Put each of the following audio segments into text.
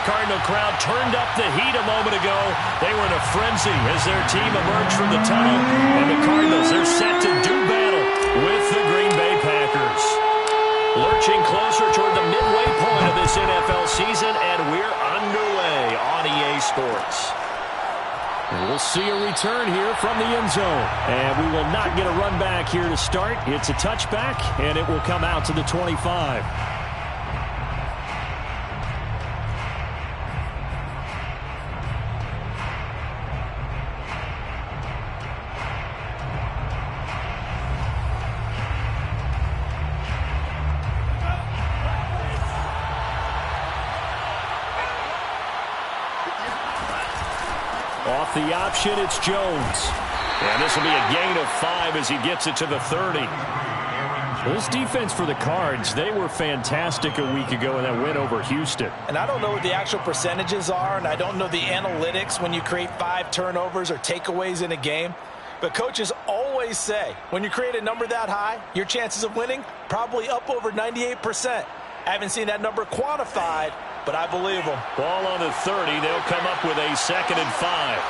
this Cardinal crowd turned up the heat a moment ago. They were in a frenzy as their team emerged from the tunnel. And the Cardinals, they're set to do battle with the Green Bay Packers. Lurching closer toward the midway point of this NFL season, and we're underway on EA Sports. We'll see a return here from the end zone. And we will not get a run back here to start. It's a touchback, and it will come out to the 25. Off the option, it's Jones. And this will be a gain of 5 as he gets it to the 30. This defense for the Cards, they were fantastic a week ago in that win over Houston. And I don't know what the actual percentages are, and I don't know the analytics when you create 5 turnovers or takeaways in a game. But coaches always say, when you create a number that high, your chances of winning probably up over 98%. I haven't seen that number quantified, but I believe them. Ball on the 30. They'll come up with a 2nd and 5.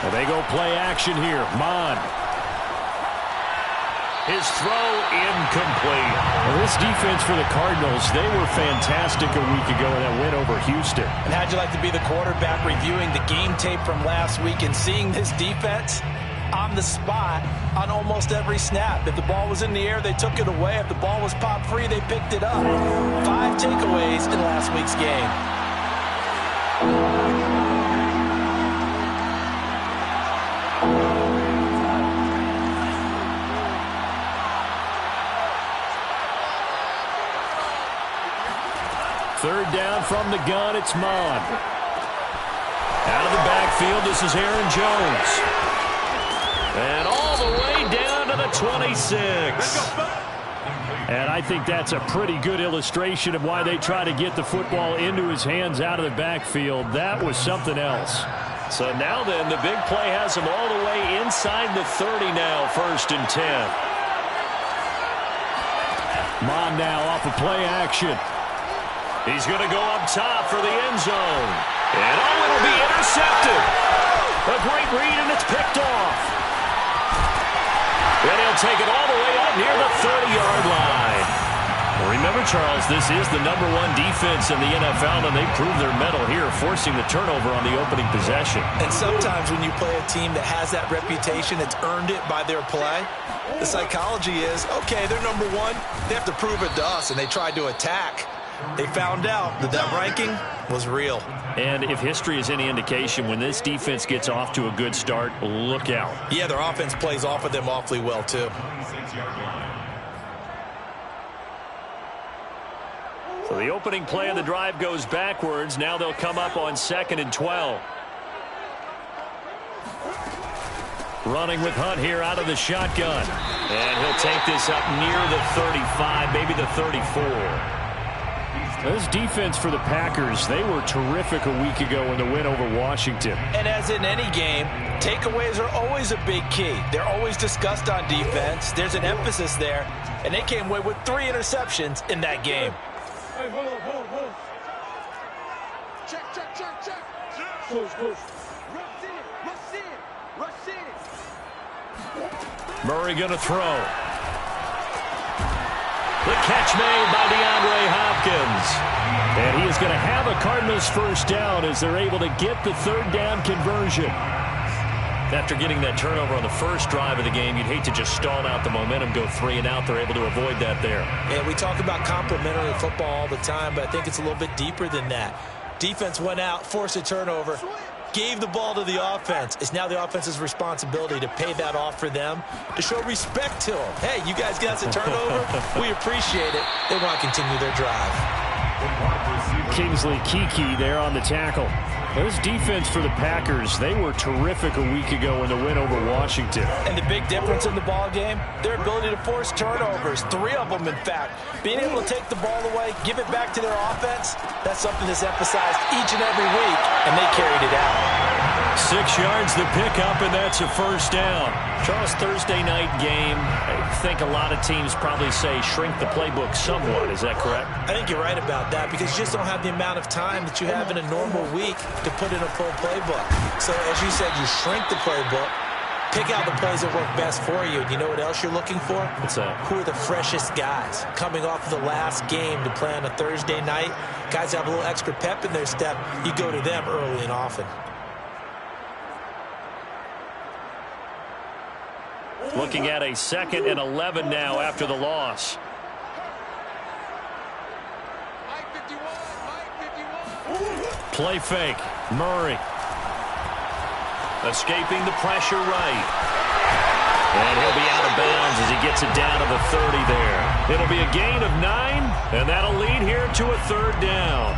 Well, they go play action here. Mon. His throw incomplete. Well, this defense for the Cardinals, they were fantastic a week ago in that win over Houston. And how'd you like to be the quarterback reviewing the game tape from last week and seeing this defense on the spot on almost every snap? If the ball was in the air, they took it away. If the ball was popped free, they picked it up. 5 takeaways in last week's game. Third down from the gun, it's Mon. Out of the backfield, this is Aaron Jones. And all the way down to the 26. And I think that's a pretty good illustration of why they try to get the football into his hands out of the backfield. That was something else. So now then, the big play has him all the way inside the 30 now, 1st and 10. Mon now off of play action. He's going to go up top for the end zone. And oh, it'll be intercepted. A great read, and it's picked off. And he'll take it all the way up near the 30-yard line. Remember, Charles, this is the #1 defense in the NFL, and they proved their mettle here, forcing the turnover on the opening possession. And sometimes when you play a team that has that reputation, it's earned it by their play. The psychology is, okay, they're #1. They have to prove it to us, and they tried to attack. They found out that that ranking was real. And if history is any indication, when this defense gets off to a good start, look out. Yeah, their offense plays off of them awfully well, too. So the opening play of the drive goes backwards. Now they'll come up on 2nd and 12. Running with Hunt here out of the shotgun. And he'll take this up near the 35, maybe the 34. This defense for the Packers, they were terrific a week ago in the win over Washington. And as in any game, takeaways are always a big key. They're always discussed on defense. There's an emphasis there. And they came away with 3 interceptions in that game. Hey, hold on. Check. Push. Rush in. Murray going to throw. The catch made by DeAndre Hopkins. And he is going to have a Cardinals first down as they're able to get the 3rd down conversion. After getting that turnover on the first drive of the game, you'd hate to just stall out the momentum, go 3 and out. They're able to avoid that there. Yeah, we talk about complementary football all the time, but I think it's a little bit deeper than that. Defense went out, forced a turnover, gave the ball to the offense. It's now the offense's responsibility to pay that off for them, to show respect to them. Hey, you guys got us a turnover. We appreciate it. They want to continue their drive. Kingsley Kiki there on the tackle. This defense for the Packers, they were terrific a week ago in the win over Washington. And the big difference in the ball game, their ability to force turnovers, 3 of them in fact. Being able to take the ball away, give it back to their offense, that's something that's emphasized each and every week, and they carried it out. 6 yards the pickup, and that's a first down. Charles, Thursday night game, I think a lot of teams probably say shrink the playbook somewhat. Is that correct? I think you're right about that because you just don't have the amount of time that you have in a normal week to put in a full playbook. So, as you said, you shrink the playbook, pick out the plays that work best for you. And you know what else you're looking for? What's that? Who are the freshest guys coming off of the last game to play on a Thursday night? Guys have a little extra pep in their step. You go to them early and often. Looking at a 2nd and 11 now after the loss. Play fake. Murray. Escaping the pressure right. And he'll be out of bounds as he gets it down to the 30 there. It'll be a gain of 9, and that'll lead here to a 3rd down.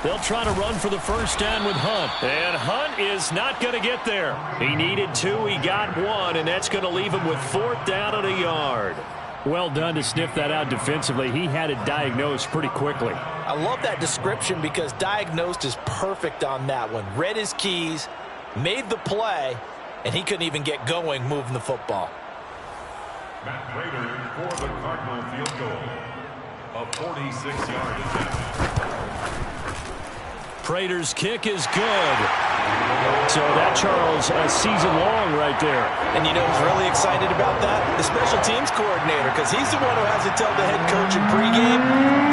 They'll try to run for the first down with Hunt. And Hunt is not going to get there. He needed 2. He got 1, and that's going to leave him with 4th down and a yard. Well done to sniff that out defensively. He had it diagnosed pretty quickly. I love that description because diagnosed is perfect on that one. Read his keys, made the play, and he couldn't even get going moving the football. Matt Prater for the Cardinal field goal. A 46-yard attempt. Prater's kick is good. So that, Charles, a season long right there. And you know who's really excited about that? The special teams coordinator, because he's the one who has to tell the head coach in pregame,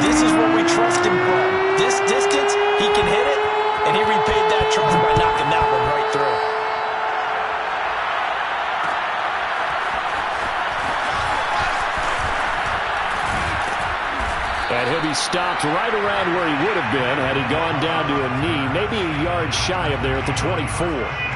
this is what we trust him from. This distance, he can hit it, and he repaid that trust by knocking that one right through. And he'll be stopped right around where he would have been had he gone down to a knee, maybe a yard shy of there at the 24.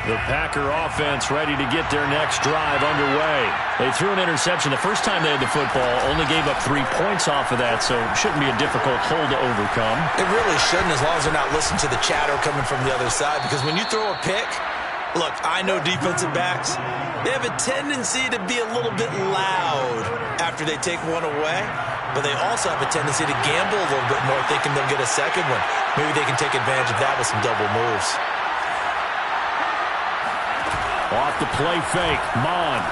The Packer offense ready to get their next drive underway. They threw an interception the first time they had the football, only gave up 3 points off of that, so it shouldn't be a difficult hole to overcome. It really shouldn't, as long as they're not listening to the chatter coming from the other side, because when you throw a pick, look, I know defensive backs, they have a tendency to be a little bit loud after they take one away, but they also have a tendency to gamble a little bit more, thinking they'll get a second one. Maybe they can take advantage of that with some double moves. Off the play fake, Mon.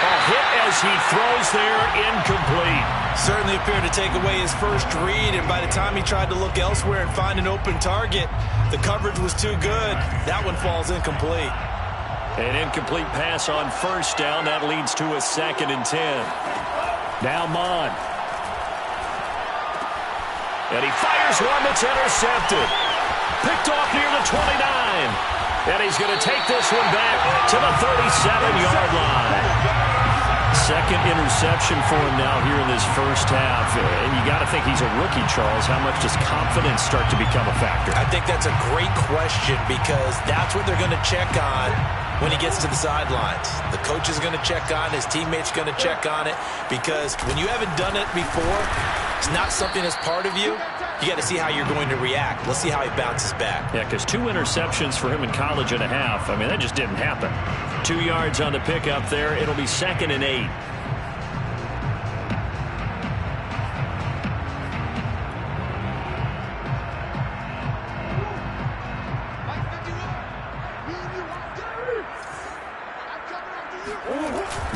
A hit as he throws there, incomplete. Certainly appeared to take away his first read, and by the time he tried to look elsewhere and find an open target, the coverage was too good. That one falls incomplete. An incomplete pass on first down. That leads to a 2nd and 10. Now Mon. And he fires one that's intercepted. Picked off near the 29. And he's going to take this one back to the 37-yard line. 2nd interception for him now here in this first half. And you got to think he's a rookie, Charles. How much does confidence start to become a factor? I think that's a great question because that's what they're going to check on when he gets to the sidelines. The coach is going to check on it. His teammates are going to check on it because when you haven't done it before, it's not something that's part of you. You got to see how you're going to react. Let's see how he bounces back. Yeah, because 2 interceptions for him in college and a half. I mean, that just didn't happen. 2 yards on the pickup there. It'll be 2nd and 8.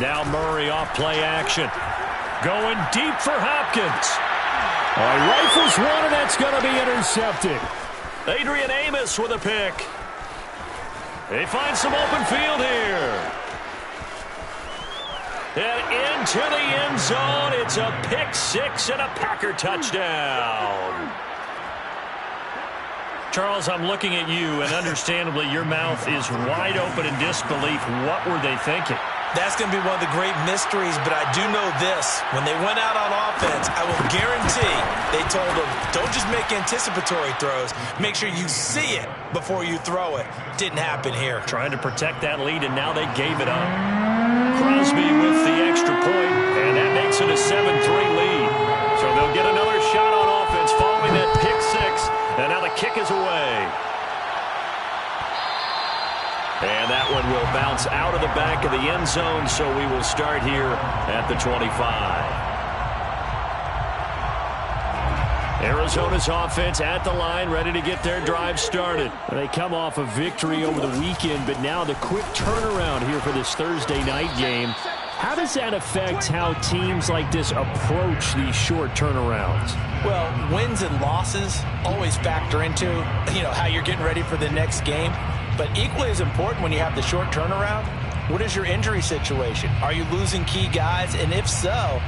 Now Murray off play action. Going deep for Hopkins. He rifles one, and that's going to be intercepted. Adrian Amos with a pick. They find some open field here. And into the end zone. It's a pick 6 and a Packer touchdown. Charles, I'm looking at you, and understandably, your mouth is wide open in disbelief. What were they thinking? That's going to be one of the great mysteries, but I do know this. When they went out on offense, I will guarantee they told them, don't just make anticipatory throws. Make sure you see it before you throw it. Didn't happen here. Trying to protect that lead, and now they gave it up. Crosby with the extra point, and that makes it a 7-3 lead. So they'll get another shot on offense following that pick six, and now the kick is away. And that one will bounce out of the back of the end zone, so we will start here at the 25. Arizona's offense at the line, ready to get their drive started. They come off a victory over the weekend, but now the quick turnaround here for this Thursday night game. How does that affect how teams like this approach these short turnarounds? Well, wins and losses always factor into, how you're getting ready for the next game. But equally as important when you have the short turnaround, what is your injury situation? Are you losing key guys? And if so,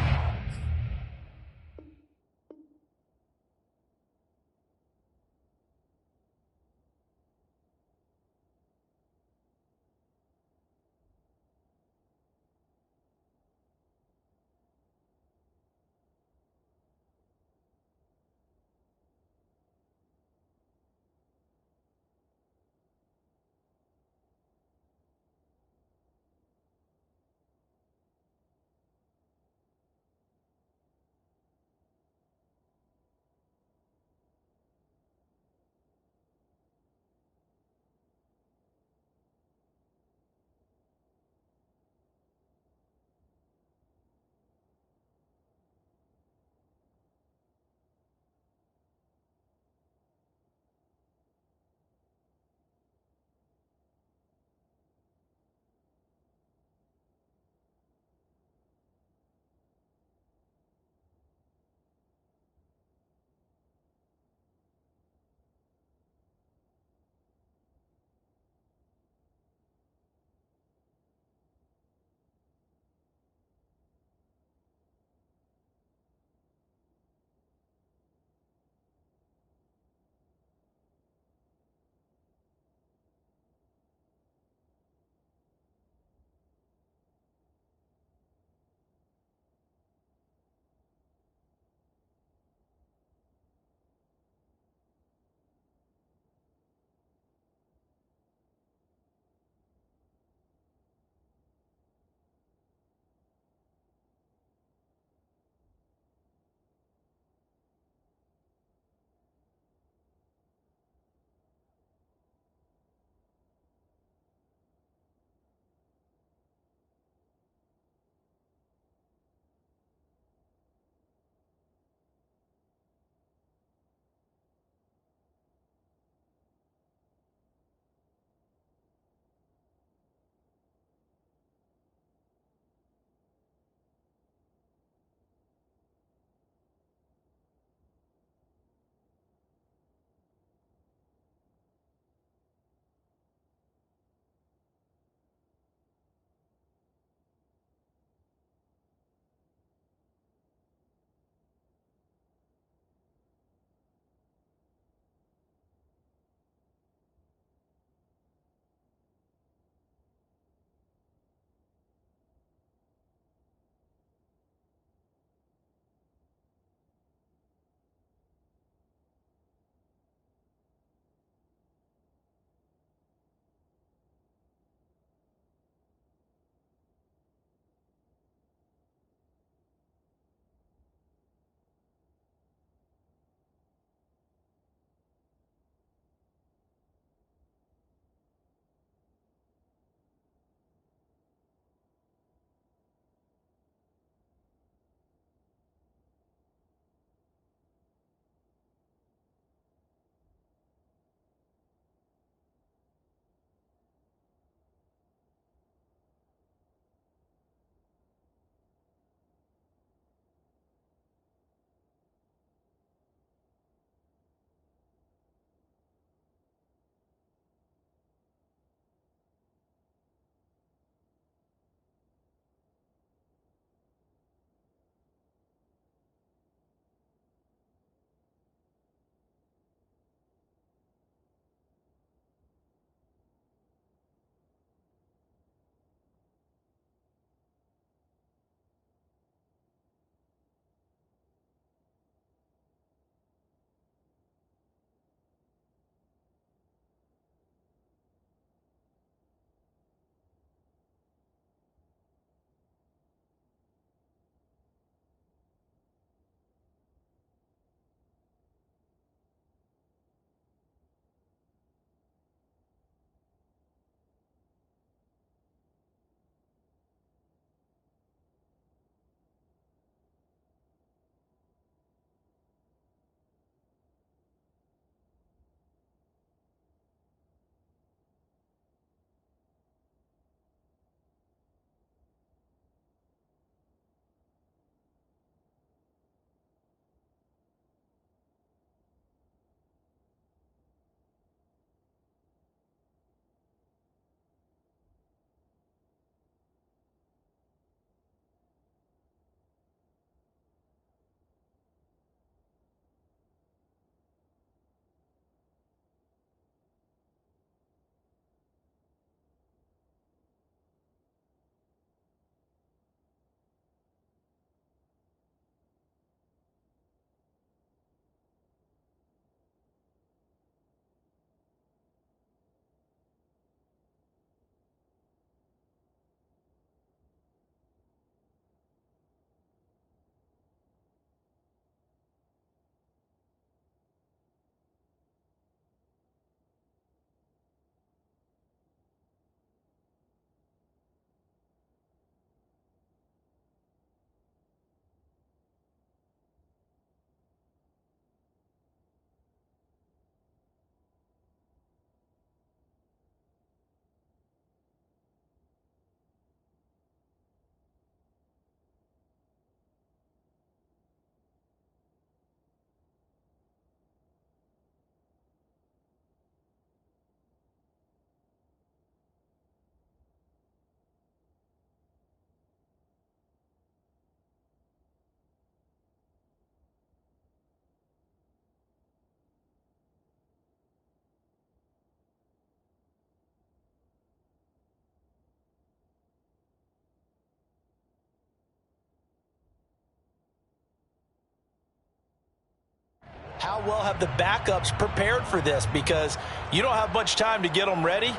How well have the backups prepared for this? Because you don't have much time to get them ready.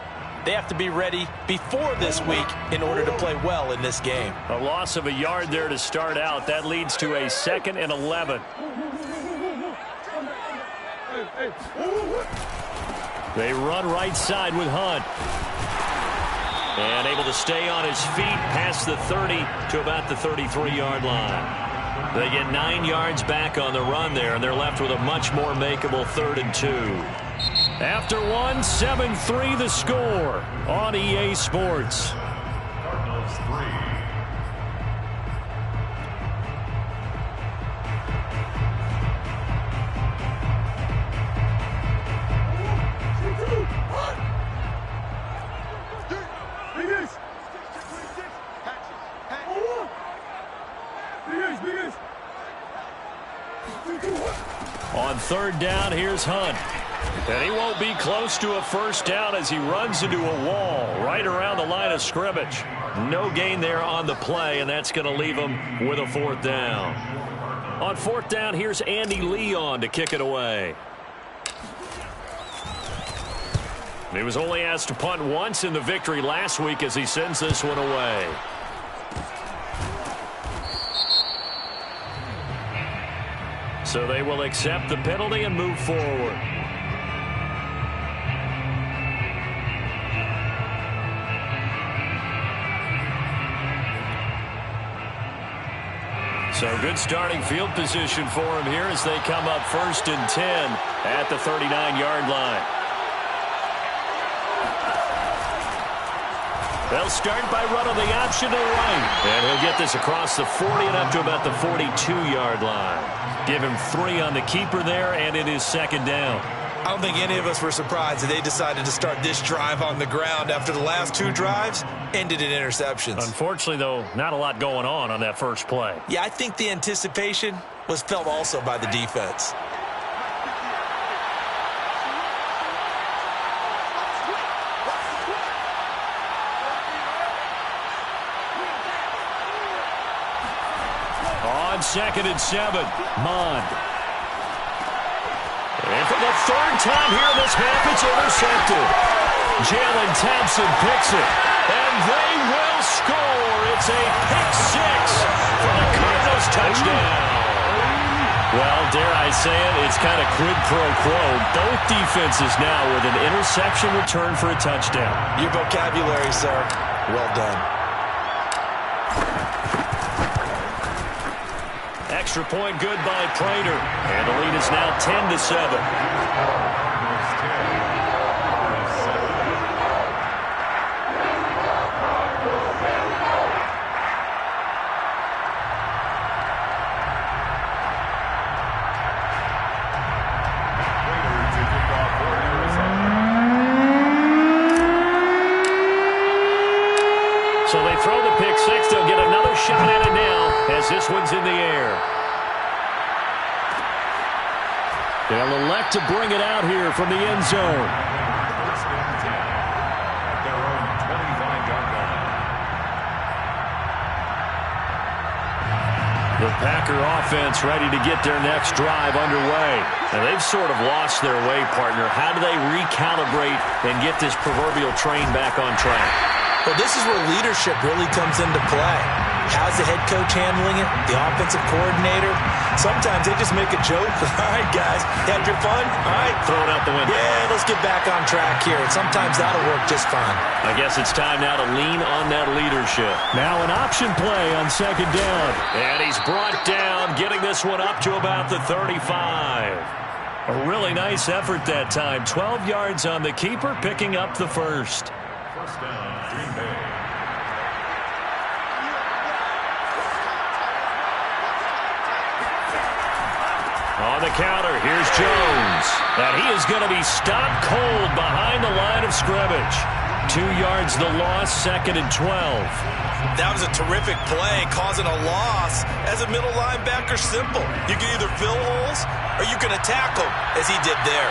They have to be ready before this week in order to play well in this game. A loss of a yard there to start out. That leads to a 2nd and 11. They run right side with Hunt. And able to stay on his feet past the 30 to about the 33-yard line. They get 9 yards back on the run there, and they're left with a much more makeable 3rd and 2. After one, 7-3 the score on EA Sports. Cardinals 3. On 3rd down, here's Hunt. And he won't be close to a first down as he runs into a wall right around the line of scrimmage. No gain there on the play, and that's going to leave him with a 4th down. On 4th down, here's Andy Leon to kick it away. He was only asked to punt once in the victory last week as he sends this one away. So they will accept the penalty and move forward. So good starting field position for him here as they come up 1st and 10 at the 39-yard line. They'll start by running the option to the right. And he'll get this across the 40 and up to about the 42-yard line. Give him 3 on the keeper there, and it is 2nd down. I don't think any of us were surprised that they decided to start this drive on the ground after the last 2 drives ended in interceptions. Unfortunately, though, not a lot going on that first play. Yeah, I think the anticipation was felt also by the defense. On 2nd and 7, Mond. And for the 3rd time here in this half, it's intercepted. Jalen Thompson picks it, and they will score. It's a pick 6 for the Cardinals touchdown. Well, dare I say it, it's kind of quid pro quo. Both defenses now with an interception return for a touchdown. Your vocabulary, sir. Well done. Extra point good by Prater. And the lead is now 10-7. So they throw the pick 6. They'll get another shot at it now as this one's in the air. They'll elect to bring it out here from the end zone. First and 10 at their own 25-yard line. The Packer offense ready to get their next drive underway. And they've sort of lost their way, partner. How do they recalibrate and get this proverbial train back on track? Well, this is where leadership really comes into play. How's the head coach handling it? The offensive coordinator? Sometimes they just make a joke. All right, guys, had your fun? All right. Throw it out the window. Yeah, let's get back on track here. And sometimes that'll work just fine. I guess it's time now to lean on that leadership. Now an option play on 2nd down. And he's brought down, getting this one up to about the 35. A really nice effort that time. 12 yards on the keeper, picking up the first. First down, Green Bay. On the counter, here's Jones. And he is going to be stopped cold behind the line of scrimmage. 2 yards the loss, 2nd and 12. That was a terrific play, causing a loss. As a middle linebacker, simple. You can either fill holes or you can attack them, as he did there.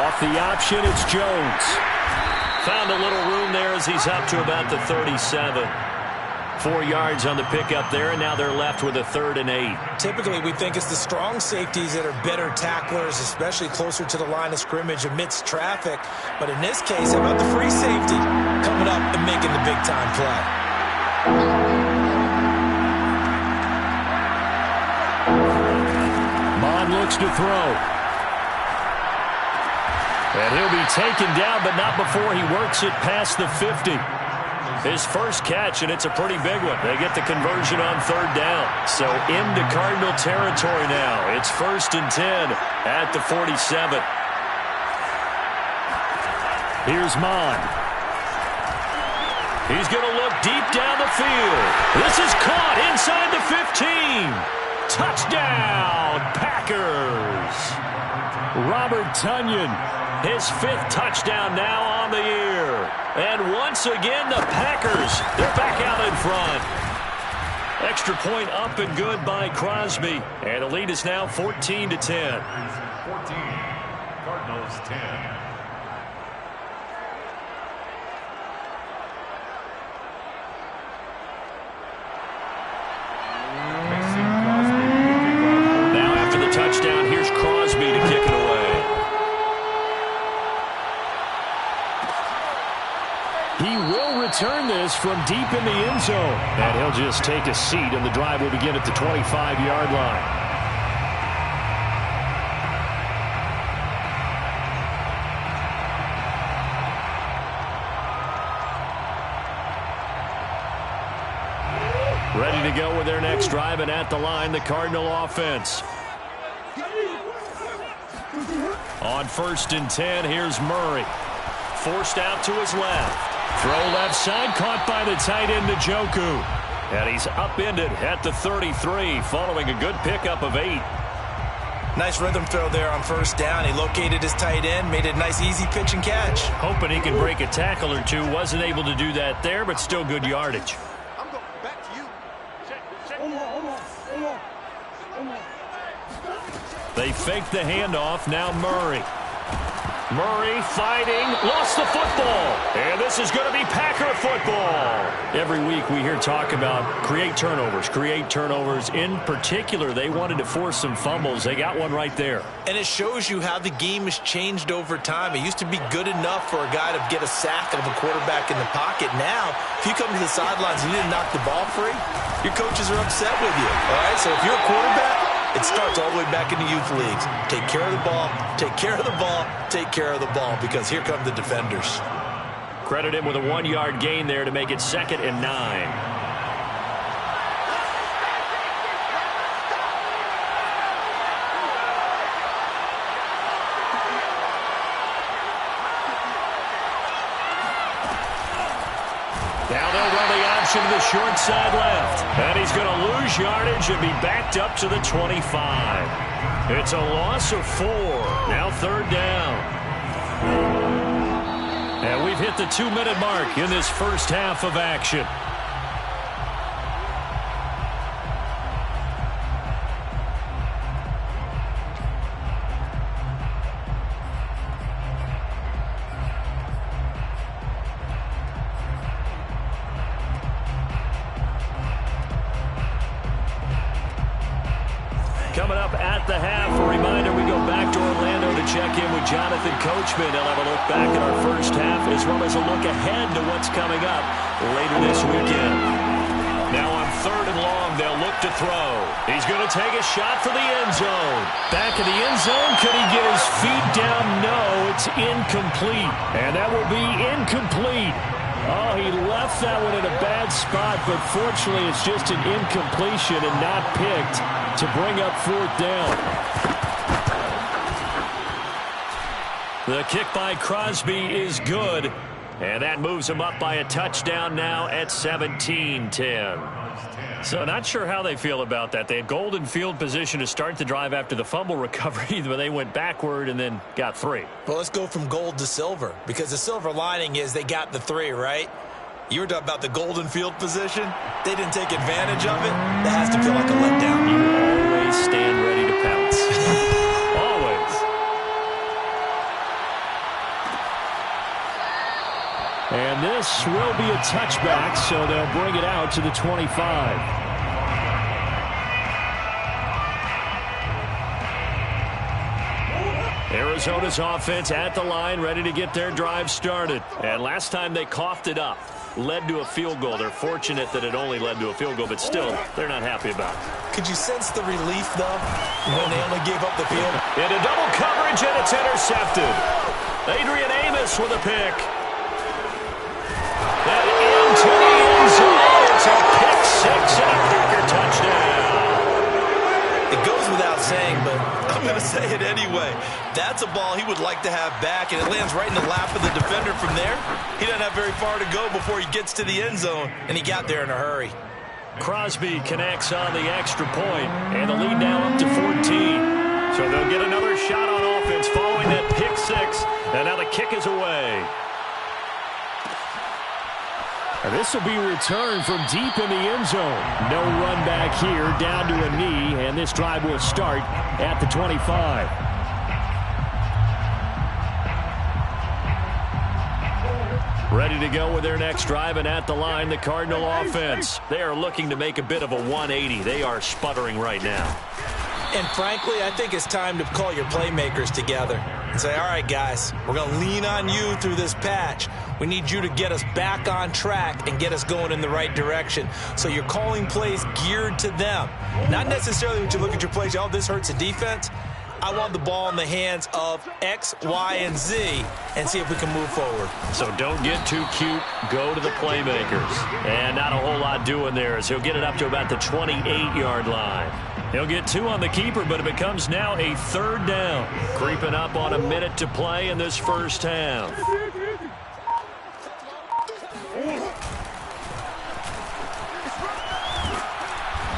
Off the option, it's Jones. Found a little room there as he's up to about the 37. 4 yards on the pickup there, and now they're left with a 3rd and 8. Typically, we think it's the strong safeties that are better tacklers, especially closer to the line of scrimmage amidst traffic. But in this case, how about the free safety coming up and making the big-time play? Mond looks to throw. And he'll be taken down, but not before he works it past the 50. His first catch, and it's a pretty big one. They get the conversion on 3rd down. So into Cardinal territory now. It's 1st and 10 at the 47. Here's Mond. He's going to look deep down the field. This is caught inside the 15. Touchdown, Packers. Robert Tonyan. His 5th touchdown now on the year. And once again, the Packers, they're back out in front. Extra point up and good by Crosby. And the lead is now 14-10. 14, Cardinals 10. Now after the touchdown, here's Crosby to kick it away. He will return this from deep in the end zone. And he'll just take a seat, and the drive will begin at the 25-yard line. Ready to go with their next drive, and at the line, the Cardinal offense. On 1st and 10, here's Murray. Forced out to his left. Throw left side, caught by the tight end, Njoku. And he's upended at the 33, following a good pickup of 8. Nice rhythm throw there on 1st down. He located his tight end, made it a nice easy pitch and catch. Hoping he can break a tackle or two. Wasn't able to do that there, but still good yardage. I'm going back to you. They fake the handoff. Now Murray. Murray fighting, lost the football, and this is going to be Packer football. Every week we hear talk about create turnovers. In particular, they wanted to force some fumbles. They got one right there. And it shows you how the game has changed over time. It used to be good enough for a guy to get a sack of a quarterback in the pocket. Now, if you come to the sidelines and you didn't knock the ball free, your coaches are upset with you. All right, so if you're a quarterback, it starts all the way back in the youth leagues. Take care of the ball, take care of the ball, take care of the ball, because here come the defenders. Credit him with a 1-yard gain there to make it 2nd and 9. Now they'll run the option to the short side left. And he's going to lose yardage and be backed up to the 25. It's a loss of 4. Now 3rd down. And we've hit the 2-minute mark in this first half of action. Coming up at the half, a reminder, we go back to Orlando to check in with Jonathan Coachman. He'll have a look back at our first half as well as a look ahead to what's coming up later this weekend. Now on 3rd and long, they'll look to throw. He's going to take a shot for the end zone. Back in the end zone, could he get his feet down? No, it's incomplete. And that will be incomplete. Oh, he left that one in a bad spot, but fortunately it's just an incompletion and not picked to bring up 4th down. The kick by Crosby is good, and that moves him up by a touchdown now at 17-10. So not sure how they feel about that. They had golden field position to start the drive after the fumble recovery, but they went backward and then got 3. Well, let's go from gold to silver, because the silver lining is they got the 3, right? You were talking about the golden field position. They didn't take advantage of it. That has to feel like a letdown. You always stand ready to pounce. Always. And this this will be a touchback, so they'll bring it out to the 25. Arizona's offense at the line, ready to get their drive started. And last time they coughed it up, led to a field goal. They're fortunate that it only led to a field goal, but still, they're not happy about it. Could you sense the relief, though, when they only gave up the field? Into double coverage, and it's intercepted. Adrian Amos with a pick. And into the end zone. It's a pick six and a Packer touchdown. It goes without saying, but I'm going to say it anyway. That's a ball he would like to have back, and it lands right in the lap of the defender from there. He doesn't have very far to go before he gets to the end zone, and he got there in a hurry. Crosby connects on the extra point, and the lead now up to 14. So they'll get another shot on offense following that pick six, and now the kick is away. This will be returned from deep in the end zone. No run back here, down to a knee, and this drive will start at the 25. Ready to go with their next drive, and at the line, the Cardinal offense. They are looking to make a bit of a 180. They are sputtering right now. And frankly, I think it's time to call your playmakers together and say, all right, guys, we're going to lean on you through this patch. We need you to get us back on track and get us going in the right direction. So you're calling plays geared to them. Not necessarily when you look at your plays, oh, this hurts the defense. I want the ball in the hands of X, Y, and Z and see if we can move forward. So don't get too cute. Go to the playmakers. And not a whole lot doing there as he'll get it up to about the 28-yard line. He'll get two on the keeper, but it becomes now a third down. Creeping up on a minute to play in this first half.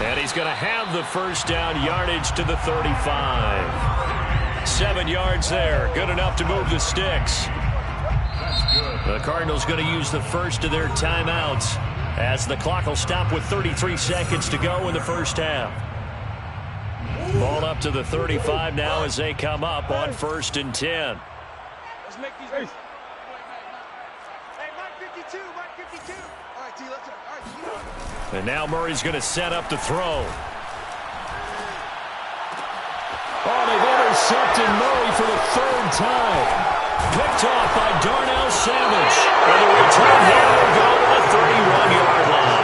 And he's going to have the first down, yardage to the 35. 7 yards there. Good enough to move the sticks. The Cardinals going to use the first of their timeouts as the clock will stop with 33 seconds to go in the first half. Ball up to the 35 now as they come up on 1st and 10. Let's make these. Hey, Mike 52, Mike 52. All right, T, let's go. All right, and now Murray's going to set up the throw. Oh, they've intercepted Murray for the 3rd time. Picked off by Darnell Savage. And the return here will go to the 31-yard line.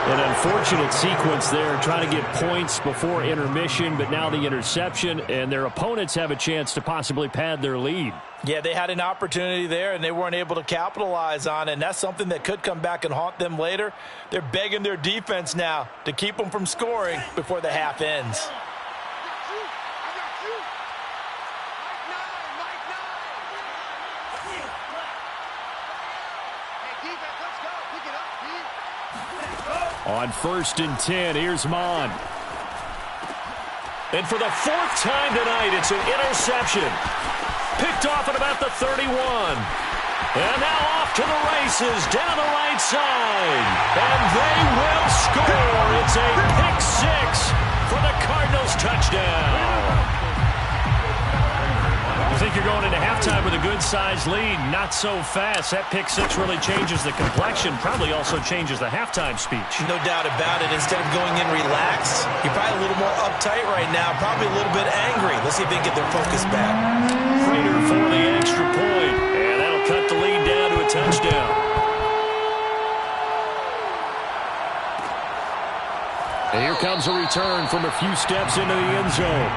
An unfortunate sequence there, trying to get points before intermission, but now the interception, and their opponents have a chance to possibly pad their lead. Yeah, they had an opportunity there, and they weren't able to capitalize on it, and that's something that could come back and haunt them later. They're begging their defense now to keep them from scoring before the half ends. On 1st and 10, here's Mon. And for the 4th time tonight, it's an interception. Picked off at about the 31. And now off to the races down the right side. And they will score. It's a pick six for the Cardinals touchdown. You think you're going into halftime with a good-sized lead. Not so fast. That pick six really changes the complexion. Probably also changes the halftime speech. No doubt about it. Instead of going in relaxed, you're probably a little more uptight right now. Probably a little bit angry. Let's see if they can get their focus back. Prater for the extra point. And that'll cut the lead down to a touchdown. And here comes a return from a few steps into the end zone.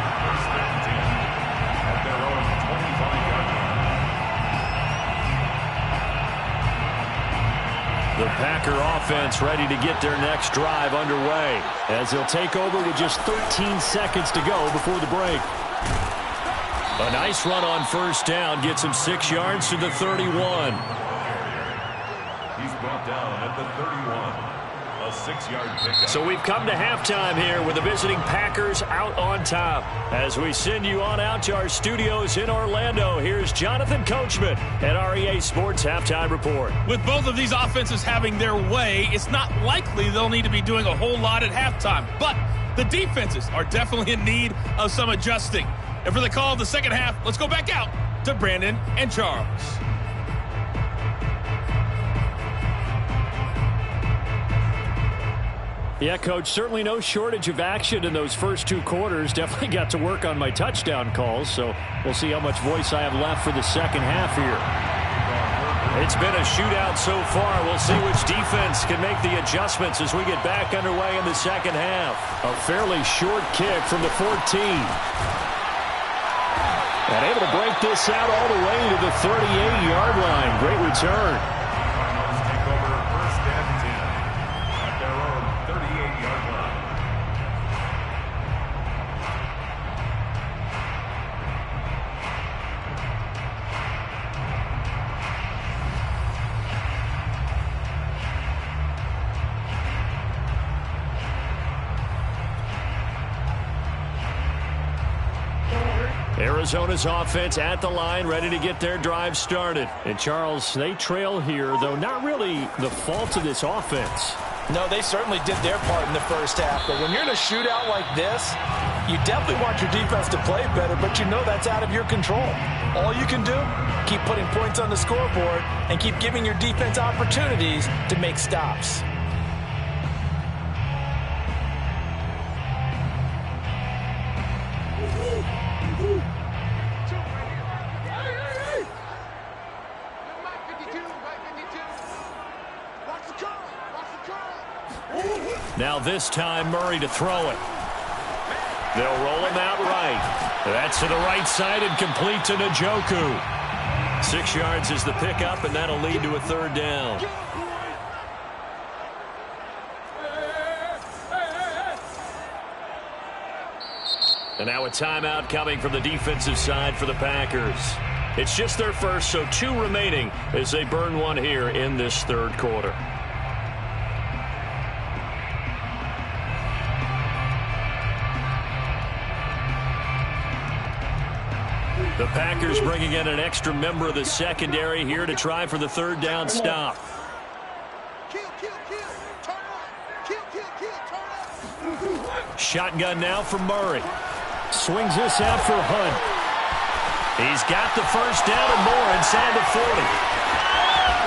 The Packer offense ready to get their next drive underway as they'll take over with just 13 seconds to go before the break. A nice run on 1st down gets him 6 yards to the 31. He's brought down at the 31. A 6-yard pickup. So we've come to halftime here with the visiting Packers out on top. As we send you on out to our studios in Orlando, here's Jonathan Coachman at REA Sports Halftime Report. With both of these offenses having their way, it's not likely they'll need to be doing a whole lot at halftime. But the defenses are definitely in need of some adjusting. And for the call of the second half, let's go back out to Brandon and Charles. Yeah, Coach, certainly no shortage of action in those first 2 quarters. Definitely got to work on my touchdown calls, so we'll see how much voice I have left for the second half here. It's been a shootout so far. We'll see which defense can make the adjustments as we get back underway in the second half. A fairly short kick from the 14. And able to break this out all the way to the 38-yard line. Great return. Cardinals take over first and 10 at their own 38-yard line. Arizona's offense at the line, ready to get their drive started. And, Charles, they trail here, though not really the fault of this offense. No, they certainly did their part in the first half. But when you're in a shootout like this, you definitely want your defense to play better, but you know that's out of your control. All you can do, keep putting points on the scoreboard and keep giving your defense opportunities to make stops. Now this time Murray to throw it. They'll roll him out right. That's to the right side and complete to Njoku. 6 yards is the pickup, and that'll lead to a third down. And now a timeout coming from the defensive side for the Packers. It's just their first, so 2 remaining as they burn one here in this third quarter. The Packers bringing in an extra member of the secondary here to try for the third down stop. Shotgun now for Murray. Swings this out for Hunt. He's got the first down and more inside the 40.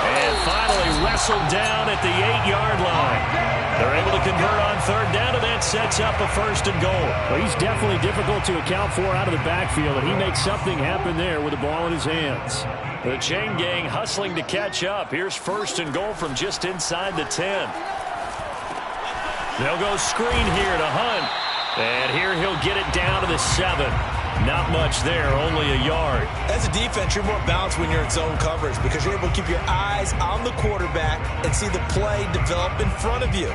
And finally wrestled down at the 8-yard line. They're able to convert on third down, and that sets up a first and goal. Well, he's definitely difficult to account for out of the backfield, and he makes something happen there with the ball in his hands. The chain gang hustling to catch up. Here's first and goal from just inside the 10. They'll go screen here to Hunt. And here he'll get it down to the 7. Not much there, only a yard. As a defense, you're more balanced when you're in zone coverage because you're able to keep your eyes on the quarterback and see the play develop in front of you.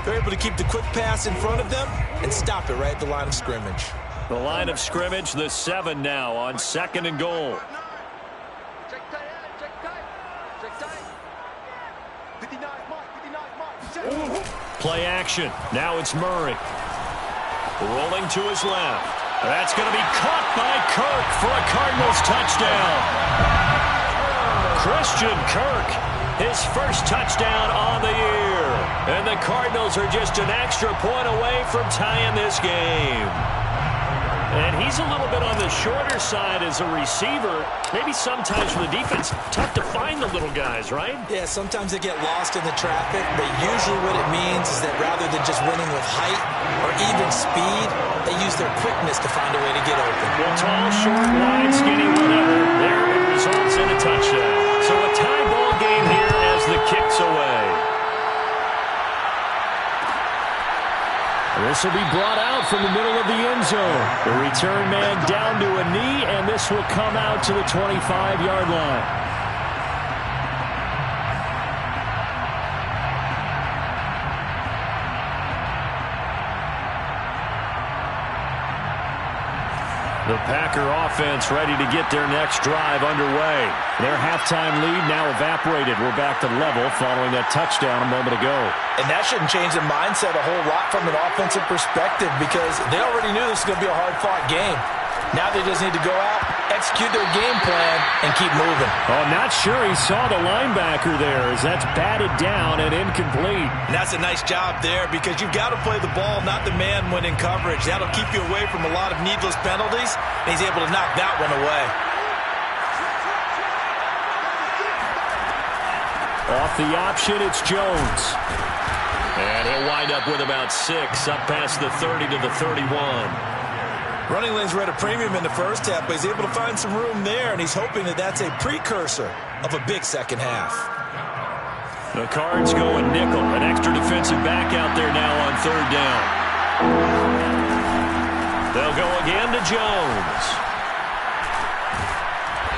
They're able to keep the quick pass in front of them and stop it right at the line of scrimmage. The line of scrimmage, the 7 now on second and goal. Check tight. 59 mark. Play action. Now it's Murray. Rolling to his left. That's going to be caught by Kirk for a Cardinals touchdown. Christian Kirk, his first touchdown on the year. And the Cardinals are just an extra point away from tying this game. And he's a little bit on the shorter side as a receiver. Maybe sometimes for the defense, tough to find the little guys, right? Yeah, sometimes they get lost in the traffic, but usually what it means is that rather than just winning with height or even speed, they use their quickness to find a way to get open. Well, tall, short, wide, skinny, whatever. There it results in a touchdown. So a tie ball game here as the kick's away. This will be brought out from the middle of the end zone. The return man down to a knee, and this will come out to the 25-yard line. The Packer offense ready to get their next drive underway. Their halftime lead now evaporated. We're back to level following that touchdown a moment ago. And that shouldn't change the mindset a whole lot from an offensive perspective because they already knew this was going to be a hard-fought game. Now they just need to go out, execute their game plan, and keep moving. Oh, not sure he saw the linebacker there as that's batted down and incomplete. And that's a nice job there because you've got to play the ball, not the man when in coverage. That'll keep you away from a lot of needless penalties, and he's able to knock that one away. Off the option, it's Jones. And he'll wind up with about 6, up past the 30 to the 31. Running lanes were at a premium in the first half, but he's able to find some room there, and he's hoping that that's a precursor of a big second half. The Cards go in nickel. An extra defensive back out there now on 3rd down. They'll go again to Jones.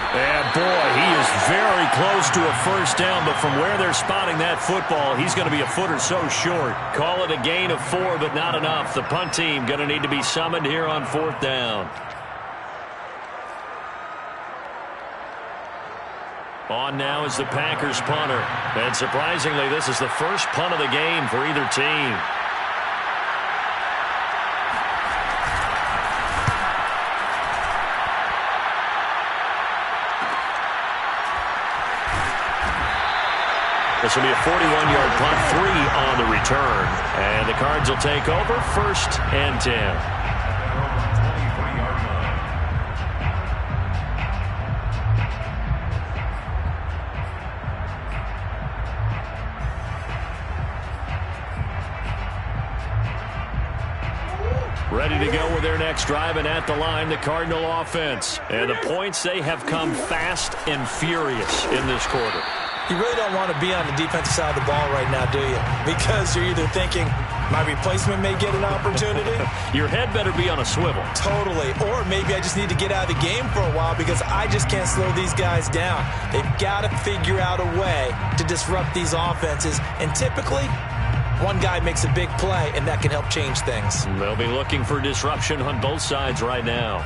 And boy, he is very close to a first down, but from where they're spotting that football, he's going to be a foot or so short. Call it a gain of 4, but not enough. The punt team going to need to be summoned here on 4th down. On now is the Packers punter. And surprisingly, this is the first punt of the game for either team. This will be a 41-yard punt, 3 on the return. And the Cards will take over 1st and 10. Ready to go with their next drive, and at the line, the Cardinal offense. And the points, they have come fast and furious in this quarter. You really don't want to be on the defensive side of the ball right now, do you? Because you're either thinking, my replacement may get an opportunity. Your head better be on a swivel. Totally. Or maybe I just need to get out of the game for a while because I just can't slow these guys down. They've got to figure out a way to disrupt these offenses. And typically, one guy makes a big play, and that can help change things. They'll be looking for disruption on both sides right now.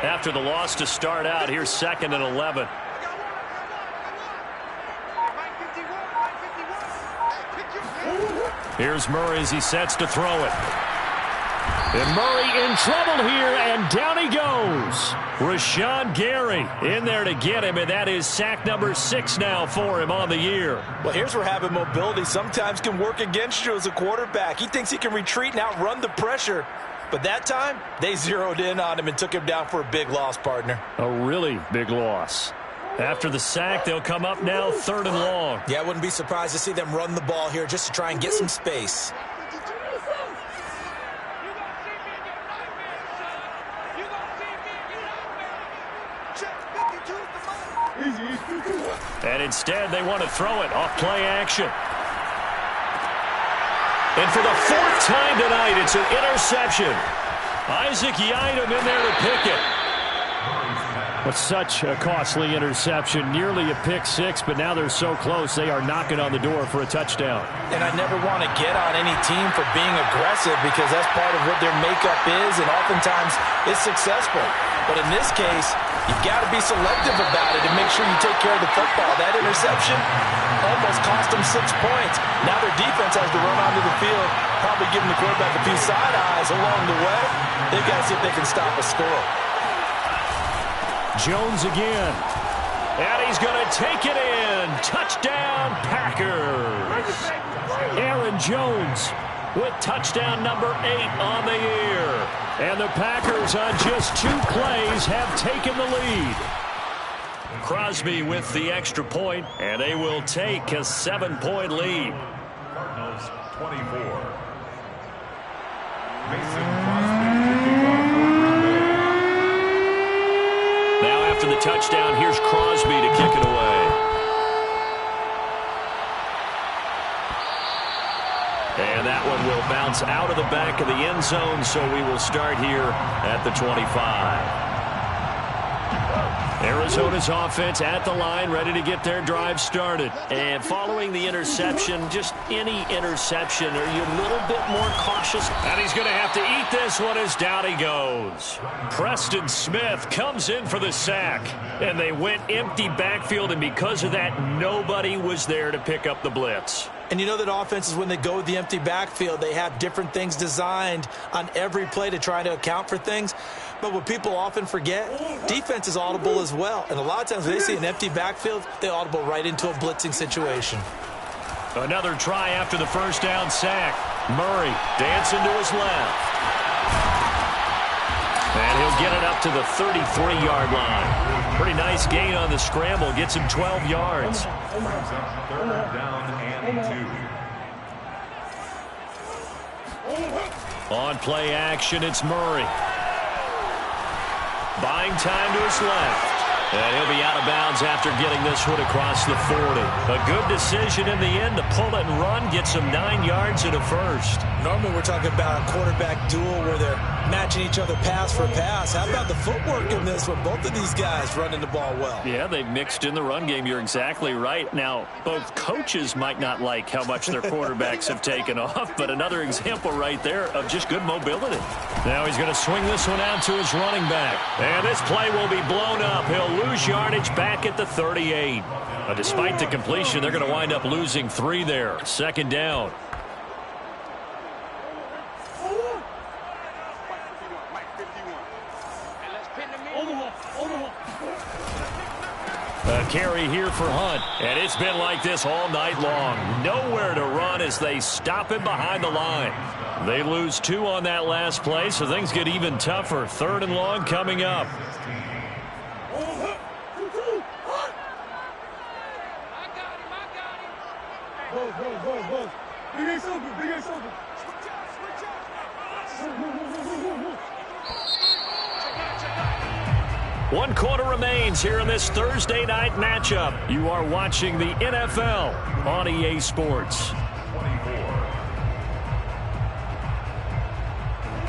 After the loss to start out, here's 2nd and 11. Here's Murray as he sets to throw it. And Murray in trouble here, and down he goes. Rashawn Gary in there to get him, and that is sack number 6 now for him on the year. Well, here's where having mobility sometimes can work against you as a quarterback. He thinks he can retreat and outrun the pressure. But that time, they zeroed in on him and took him down for a big loss, partner. A really big loss. After the sack, they'll come up now 3rd and long. Yeah, I wouldn't be surprised to see them run the ball here just to try and get some space. And instead, they want to throw it off play action. And for the 4th time tonight, it's an interception. Isaac Yiadom in there to pick it. But such a costly interception, nearly a pick 6, but now they're so close they are knocking on the door for a touchdown. And I never want to get on any team for being aggressive because that's part of what their makeup is, and oftentimes it's successful. But in this case, you've got to be selective about it and make sure you take care of the football. That interception almost cost them 6 points. Now their defense has to run onto the field, probably giving the quarterback a few side eyes along the way. They've got to see if they can stop a score. Jones again. And he's going to take it in. Touchdown, Packers. Aaron Jones with touchdown number 8 on the year. And the Packers on just 2 plays have taken the lead. Crosby with the extra point, and they will take a 7-point lead. Cardinals 24. Mason Crosby kicking off for Green Bay. Now after the touchdown, here's Crosby to kick it away. And that one will bounce out of the back of the end zone, so we will start here at the 25. Arizona's offense at the line, ready to get their drive started. And following the interception, just any interception, are you a little bit more cautious? And he's going to have to eat this one as down he goes. Preston Smith comes in for the sack. And they went empty backfield, and because of that, nobody was there to pick up the blitz. And you know that offenses, when they go with the empty backfield, they have different things designed on every play to try to account for things. But what people often forget, defense is audible as well. And a lot of times when they see an empty backfield, they audible right into a blitzing situation. Another try after the first down sack. Murray dancing to his left. And he'll get it up to the 33-yard line. Pretty nice gain on the scramble. Gets him 12 yards. Brings up 3rd down and 2. On play action, it's Murray. Buying time to his left. And he'll be out of bounds after getting this one across the 40. A good decision in the end to pull it and run. Gets him 9 yards and a first. Normally we're talking about a quarterback duel where they're matching each other pass for pass. How about the footwork in this one? Both of these guys running the ball well. Yeah, they've mixed in the run game. You're exactly right. Now, both coaches might not like how much their quarterbacks have taken off, but another example right there of just good mobility. Now he's going to swing this one out to his running back. And this play will be blown up. He'll lose yardage back at the 38. Despite the completion, they're going to wind up losing 3 there. 2nd down. A carry here for Hunt, and it's been like this all night long. Nowhere to run as they stop him behind the line. They lose 2 on that last play, so things get even tougher. 3rd and long coming up. One quarter remains here in this Thursday night matchup. You are watching the NFL on EA Sports.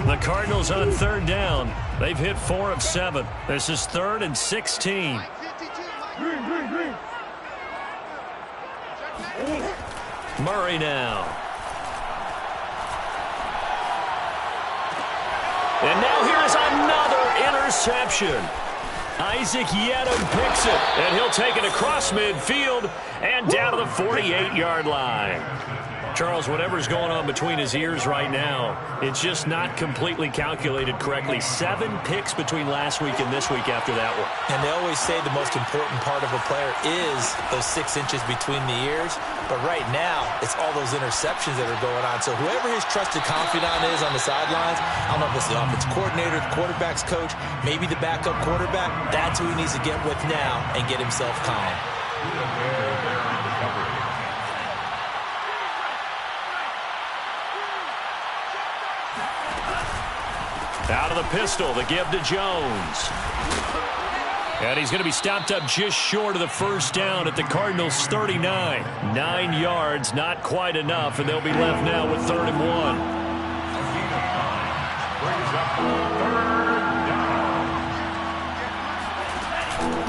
The Cardinals on 3rd down. They've hit 4 of 7. This is 3rd and 16. Murray now. And now here's another interception. Isaac Yedem picks it, and he'll take it across midfield and down to the 48-yard line. Charles, whatever's going on between his ears right now, it's just not completely calculated correctly. 7 picks between last week and this week after that one. And they always say the most important part of a player is those 6 inches between the ears. But right now, it's all those interceptions that are going on. So whoever his trusted confidant is on the sidelines, I don't know if it's the offense coordinator, the quarterback's coach, maybe the backup quarterback, that's who he needs to get with now and get himself calm. Out of the pistol, the give to Jones. And he's going to be stopped up just short of the 1st down at the Cardinals' 39. 9 yards, not quite enough, and they'll be left now with 3rd and 1.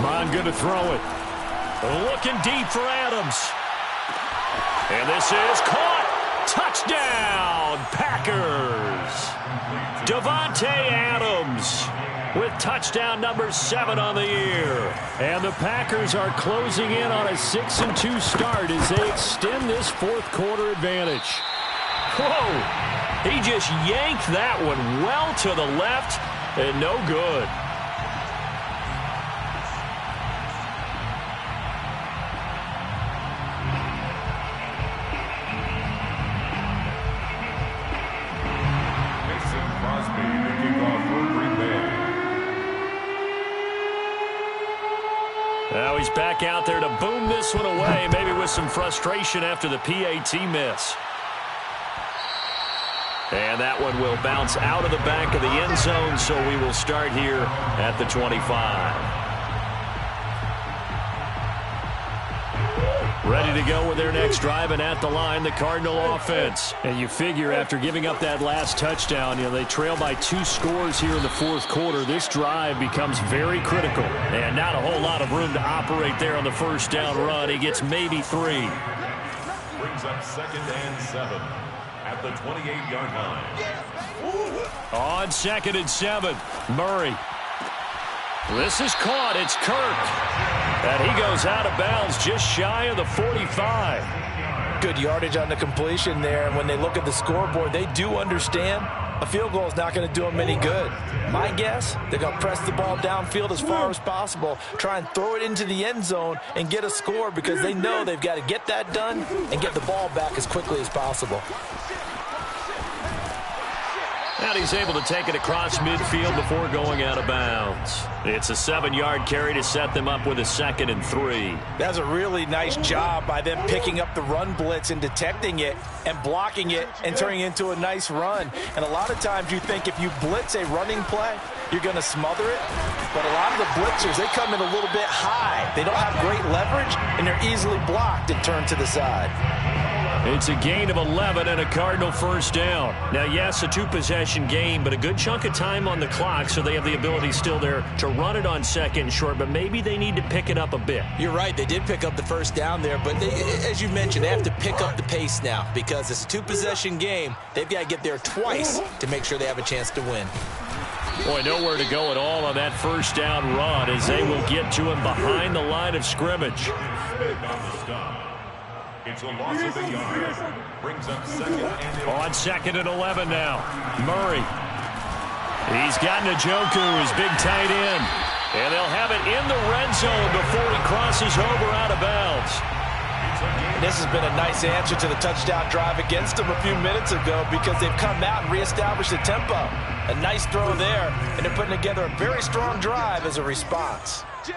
Mon good to throw it. Looking deep for Adams. And this is caught. Touchdown, Packers. Davante Adams with touchdown number 7 on the year. And the Packers are closing in on a 6-2 start as they extend this 4th quarter advantage. Whoa! He just yanked that one well to the left and no good. Now he's back out there to boom this one away, maybe with some frustration after the PAT miss. And that one will bounce out of the back of the end zone, so we will start here at the 25. Ready to go with their next drive, and at the line, the Cardinal offense. And you figure after giving up that last touchdown, they trail by 2 scores here in the 4th quarter. This drive becomes very critical. And not a whole lot of room to operate there on the 1st down run. He gets maybe 3. Brings up 2nd and 7 at the 28-yard line. On 2nd and 7, Murray. This is caught. It's Kirk. And he goes out of bounds just shy of the 45. Good yardage on the completion there. And when they look at the scoreboard, they do understand a field goal is not going to do them any good. My guess, they're going to press the ball downfield as far as possible, try and throw it into the end zone and get a score because they know they've got to get that done and get the ball back as quickly as possible. Now out, he's able to take it across midfield before going out of bounds. It's a 7-yard carry to set them up with a 2nd and 3. That's a really nice job by them picking up the run blitz and detecting it and blocking it and turning it into a nice run. And a lot of times you think if you blitz a running play, you're going to smother it. But a lot of the blitzers, they come in a little bit high. They don't have great leverage, and they're easily blocked and turned to the side. It's a gain of 11 and a Cardinal first down. Now, yes, a 2-possession game, but a good chunk of time on the clock, so they have the ability still there to run it on 2nd and short, but maybe they need to pick it up a bit. You're right. They did pick up the first down there, but as you mentioned, they have to pick up the pace now because it's a 2-possession game. They've got to get there twice to make sure they have a chance to win. Boy, nowhere to go at all on that first down run as they will get to him behind the line of scrimmage. It's a loss of a yard. Brings up 2nd and 11. On 2nd and 11 now. Murray. He's got Njoku, his big tight end. And they'll have it in the red zone before he crosses over out of bounds. This has been a nice answer to the touchdown drive against them a few minutes ago because they've come out and reestablished the tempo. A nice throw there, and they're putting together a very strong drive as a response. Jim.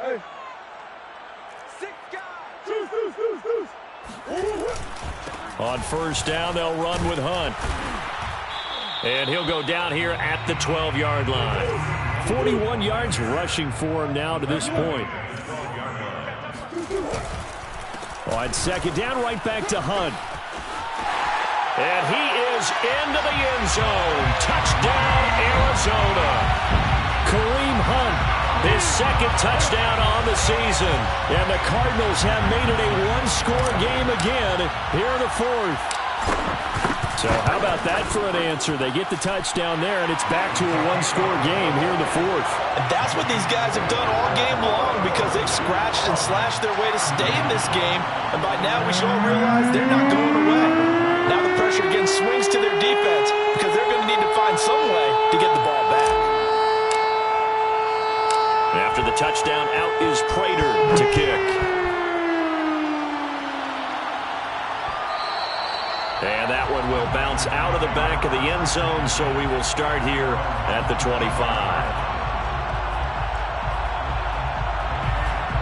Hey. 6 guys. On first down, they'll run with Hunt. And he'll go down here at the 12-yard line. 41 yards rushing for him now to this point. On 2nd down, right back to Hunt. And he is into the end zone. Touchdown, Arizona. Kareem Hunt, his 2nd touchdown on the season. And the Cardinals have made it a 1-score game again here in the 4th. So how about that for an answer? They get the touchdown there, and it's back to a 1-score game here in the 4th. And that's what these guys have done all game long because they've scratched and slashed their way to stay in this game. And by now we should all realize they're not going away. Now the pressure again swings to their defense because they're going to need to find some way to get the ball back. After the touchdown, out is Prater to kick. And that one will bounce out of the back of the end zone, so we will start here at the 25.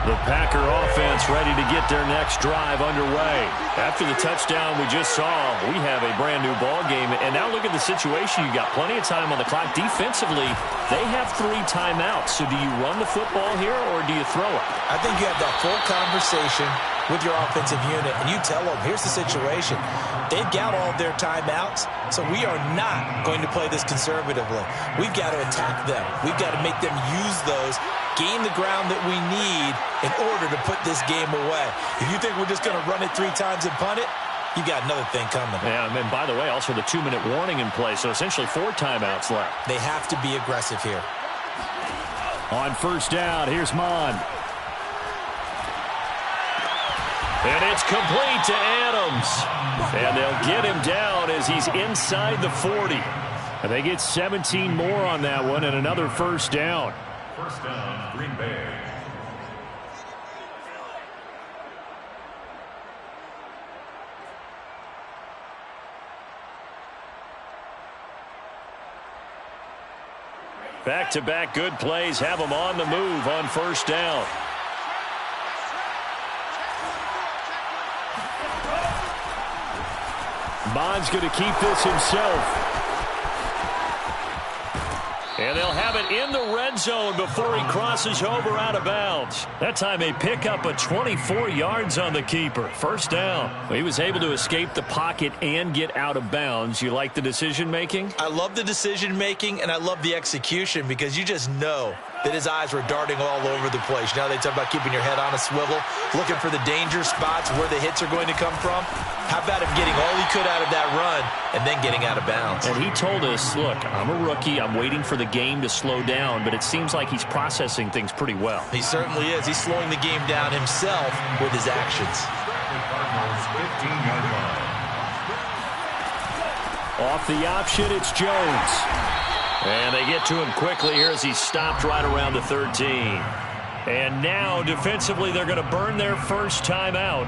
The Packer offense ready to get their next drive underway. After the touchdown we just saw, we have a brand new ball game. And now look at the situation. You got plenty of time on the clock. Defensively, they have 3 timeouts. So do you run the football here or do you throw it? I think you have that full conversation with your offensive unit, and you tell them, here's the situation. They've got all of their timeouts, so we are not going to play this conservatively. We've got to attack them. We've got to make them use those, gain the ground that we need in order to put this game away. If you think we're just going to run it 3 times and punt it, you got another thing coming. Yeah, and by the way, also the 2-minute warning in play, so essentially 4 timeouts left. They have to be aggressive here. On first down, here's Mon. And it's complete to Adams. And they'll get him down as he's inside the 40. And they get 17 more on that one and another first down. First down, Green Bay. Back-to-back good plays have them on the move on first down. Bond's going to keep this himself. And they'll have it in the red zone before he crosses over out of bounds. That time they pick up a 24 yards on the keeper. First down. He was able to escape the pocket and get out of bounds. You like the decision-making? I love the decision-making, and I love the execution because you just know that his eyes were darting all over the place. Now they talk about keeping your head on a swivel, looking for the danger spots where the hits are going to come from. How about him getting all he could out of that run and then getting out of bounds? And he told us, look, I'm a rookie. I'm waiting for the game to slow down, but it seems like he's processing things pretty well. He certainly is. He's slowing the game down himself with his actions. Off the option, it's Jones. And they get to him quickly here as he's stopped right around the 13. And now, defensively, they're going to burn their first time out.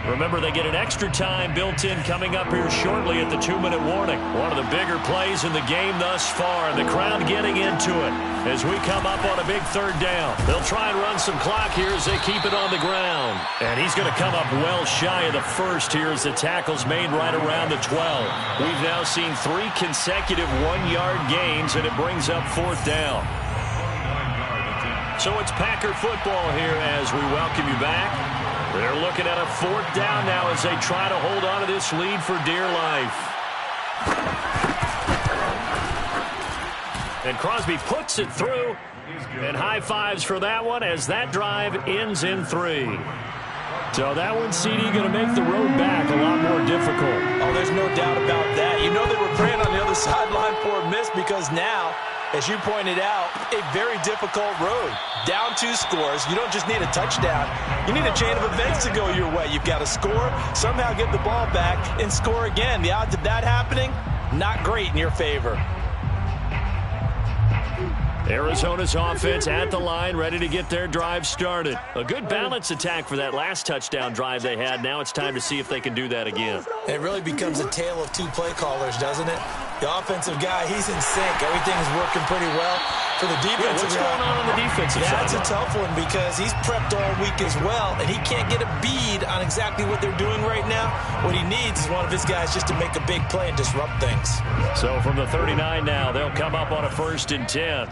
Remember, they get an extra time built in coming up here shortly at the 2-minute warning. One of the bigger plays in the game thus far, and the crowd getting into it as we come up on a big 3rd down. They'll try and run some clock here as they keep it on the ground. And he's going to come up well shy of the first here as the tackle's made right around the 12. We've now seen 3 consecutive 1-yard gains, and it brings up 4th down. So it's Packer football here as we welcome you back. They're looking at a 4th down now as they try to hold on to this lead for dear life. And Crosby puts it through. And high fives for that one as that drive ends in 3. So that one, CD, going to make the road back a lot more difficult. Oh, there's no doubt about that. You know they were praying on the other sideline for a miss because now, as you pointed out, a very difficult road. Down 2 scores. You don't just need a touchdown. You need a chain of events to go your way. You've got to score, somehow get the ball back, and score again. The odds of that happening, not great in your favor. Arizona's offense at the line, ready to get their drive started. A good balance attack for that last touchdown drive they had. Now it's time to see if they can do that again. It really becomes a tale of 2 play callers, doesn't it? The offensive guy, he's in sync. Everything's working pretty well. For the defensive guy, what's going on the defensive side? That's a tough one because he's prepped all week as well, and he can't get a bead on exactly what they're doing right now. What he needs is one of his guys just to make a big play and disrupt things. So from the 39 now, they'll come up on a 1st and 10.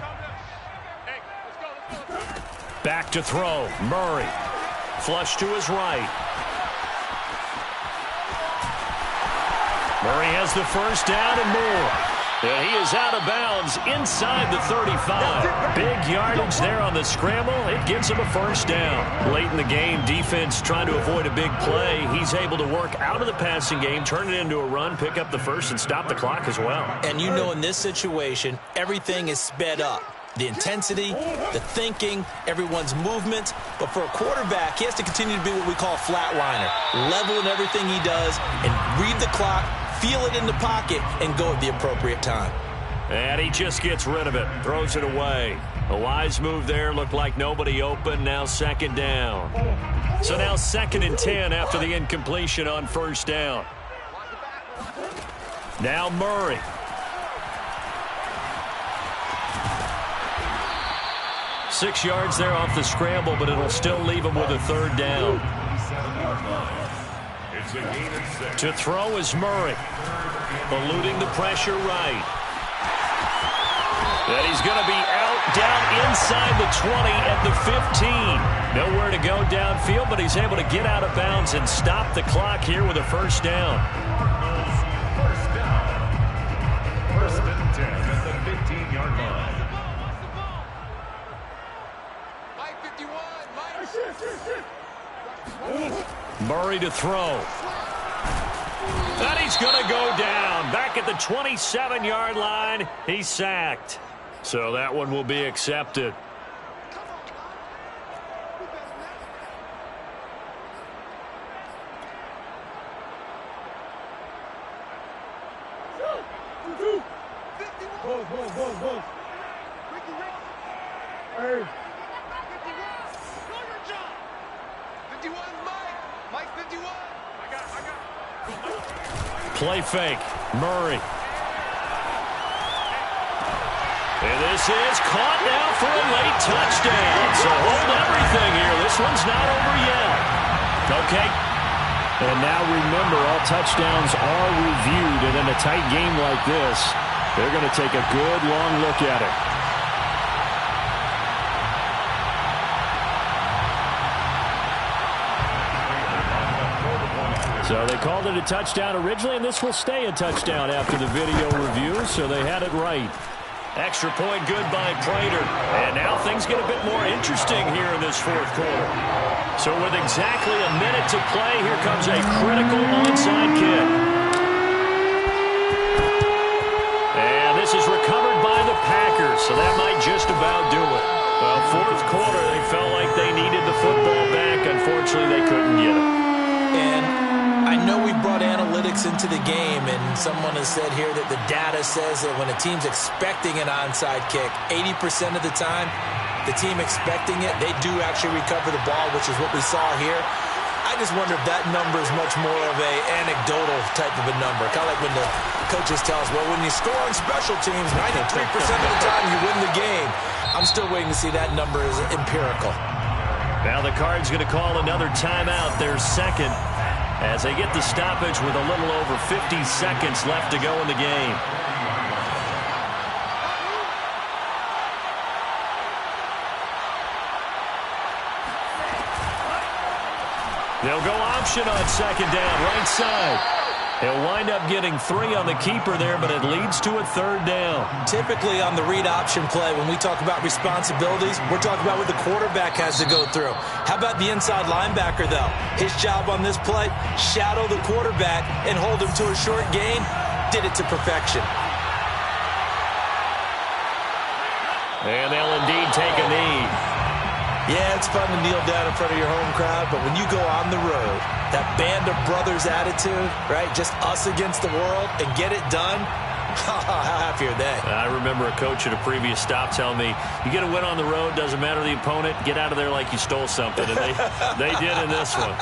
Back to throw. Murray. Flush to his right. Murray has the 1st down and more. And he is out of bounds inside the 35. Big yardage there on the scramble. It gets him a 1st down. Late in the game, defense trying to avoid a big play. He's able to work out of the passing game, turn it into a run, pick up the 1st, and stop the clock as well. And you know in this situation, everything is sped up. The intensity, the thinking, everyone's movement. But for a quarterback, he has to continue to be what we call a flatliner. Level in everything he does and read the clock, feel it in the pocket, and go at the appropriate time. And he just gets rid of it, throws it away. A wise move there, looked like nobody open, now 2nd down. So now 2nd and 10 after the incompletion on 1st down. Now Murray. Six yards there off the scramble, but it'll still leave him with a 3rd down. To throw is Murray. Eluding the pressure right. And he's going to be out down inside the 20 at the 15. Nowhere to go downfield, but he's able to get out of bounds and stop the clock here with a 1st down. 1st and 10 at the 15-yard line. Murray to throw. And he's going to go down. Back at the 27-yard line. He's sacked. So that one will be accepted. Play fake. Murray. And this is caught now for a late touchdown. So hold everything here. This one's not over yet. Okay. And now remember, all touchdowns are reviewed. And in a tight game like this, they're going to take a good long look at it. So they called it a touchdown originally, and this will stay a touchdown after the video review, so they had it right. Extra point good by Prater. And now things get a bit more interesting here in this 4th quarter. So with exactly a minute to play, here comes a critical onside kick. And this is recovered by the Packers, so that might just about do it. Well, 4th quarter, they felt like they needed the football back. Unfortunately, they couldn't get it. And I know we brought analytics into the game, and someone has said here that the data says that when a team's expecting an onside kick, 80% of the time, the team expecting it, they do actually recover the ball, which is what we saw here. I I just wonder if that number is much more of a anecdotal type of a number. Kind of like when the coaches tell us, well, when you score on special teams, 93% of the time you win the game. I'm still waiting to see that number as empirical. Now the Cards going to call another timeout, their second, as they get the stoppage with a little over 50 seconds left to go in the game. They'll go option on second down, right side. He'll wind up getting 3 on the keeper there, but it leads to a third down. Typically on the read option play, when we talk about responsibilities, we're talking about what the quarterback has to go through. How about the inside linebacker, though? His job on this play, shadow the quarterback and hold him to a short gain. Did it to perfection. And they'll indeed take a knee. Yeah, it's fun to kneel down in front of your home crowd, but when you go on the road, that band of brothers attitude, right, just us against the world, and get it done, how happy are they? I remember a coach at a previous stop telling me, you get a win on the road, doesn't matter the opponent, get out of there like you stole something, and they did in this one.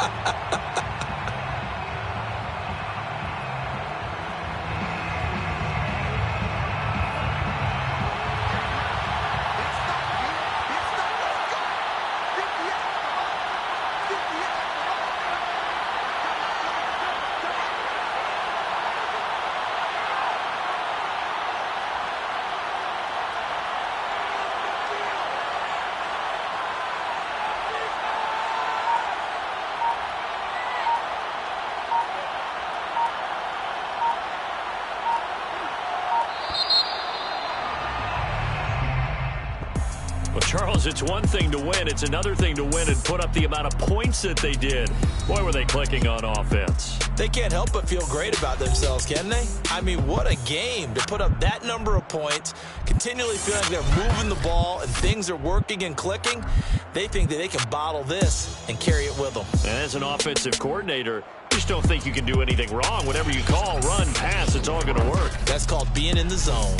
Charles, it's one thing to win. It's another thing to win and put up the amount of points that they did. Boy, were they clicking on offense. They can't help but feel great about themselves, can they? I mean, what a game to put up that number of points, continually feeling like they're moving the ball and things are working and clicking. They think that they can bottle this and carry it with them. And as an offensive coordinator, you just don't think you can do anything wrong. Whatever you call, run, pass, it's all going to work. That's called being in the zone.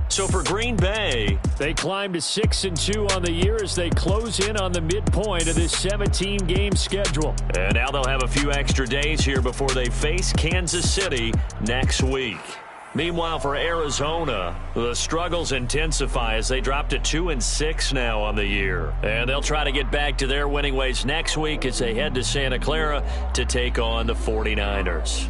So for Green Bay, they climb to 6-2 on the year as they close in on the midpoint of this 17-game schedule. And now they'll have a few extra days here before they face Kansas City next week. Meanwhile, for Arizona, the struggles intensify as they drop to 2-6 now on the year. And they'll try to get back to their winning ways next week as they head to Santa Clara to take on the 49ers.